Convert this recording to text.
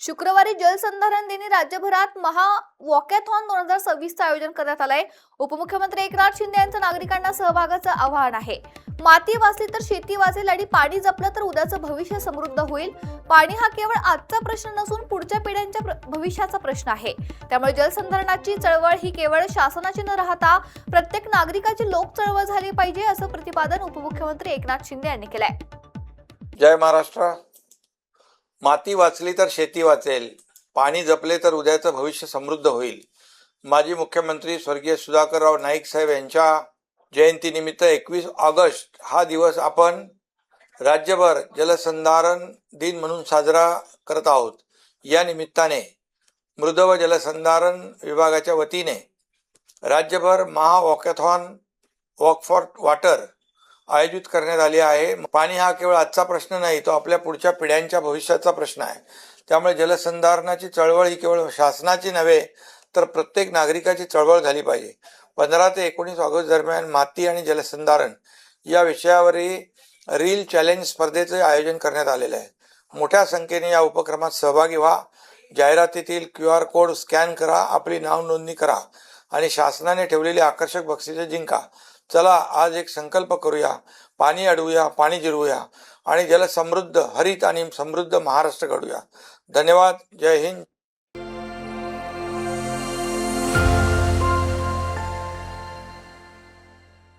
शुक्रवारी जलसंधारण दिनी राज्यभरात महा वॉकॅथॉन 2026चं आयोजन करण्यात आलंय। उपमुख्यमंत्री एकनाथ शिंदे यांचं नागरिकांना सहभागाचं आवाहन आहे। माती वाचली तर शेती वाचेल आणि पाणी जपलं तर उद्याचं भविष्य समृद्ध होईल। पाणी हा केवळ आजचा प्रश्न नसून पुढच्या पिढ्यांच्या भविष्याचा प्रश्न आहे। त्यामुळे जलसंधारणाची चळवळ ही केवळ शासनाची न राहता प्रत्येक नागरिकाची लोक चळवळ झाली पाहिजे, असं प्रतिपादन उपमुख्यमंत्री एकनाथ शिंदे यांनी केलंय। जय महाराष्ट्र। माती वाचली तर शेती वाचेल, पाणी जपले तर उद्याचं भविष्य समृद्ध होईल। माजी मुख्यमंत्री स्वर्गीय सुधाकरराव नाईक साहेब यांच्या जयंतीनिमित्त 21 ऑगस्ट हा दिवस आपण राज्यभर जलसंधारण दिन म्हणून साजरा करत आहोत। या निमित्ताने मृद व जलसंधारण विभागाच्या वतीने राज्यभर महा वॉकॅथॉन वॉक फॉर वॉटर आयोजित करण्यात आली आहे। पाणी हा केवळ आजचा प्रश्न नाही, तो आपल्या पुढच्या पिढ्यांच्या भविष्याचा प्रश्न आहे। त्यामुळे जलसंधारणाची चळवळ ही केवळ शासनाची नव्हे तर प्रत्येक नागरिकाची चळवळ झाली पाहिजे। 15 ते 19 ऑगस्ट दरम्यान माती आणि जलसंधारण या विषयावरील रील चॅलेंज स्पर्धेचे आयोजन करण्यात आलेले आहे। मोठ्या संख्येने या उपक्रमात सहभागी व्हा। जाहिरातीतील QR कोड स्कॅन करा, आपली नाव नोंदणी करा आणि शासनाने ठेवलेली आकर्षक बक्षिसे जिंका। चला आज एक संकल्प करूया, पाणी अडवूया, पाणी जिरवूया आणि जलसमृद्ध, हरित आणि समृद्ध महाराष्ट्र घडूया। धन्यवाद। जय हिंद।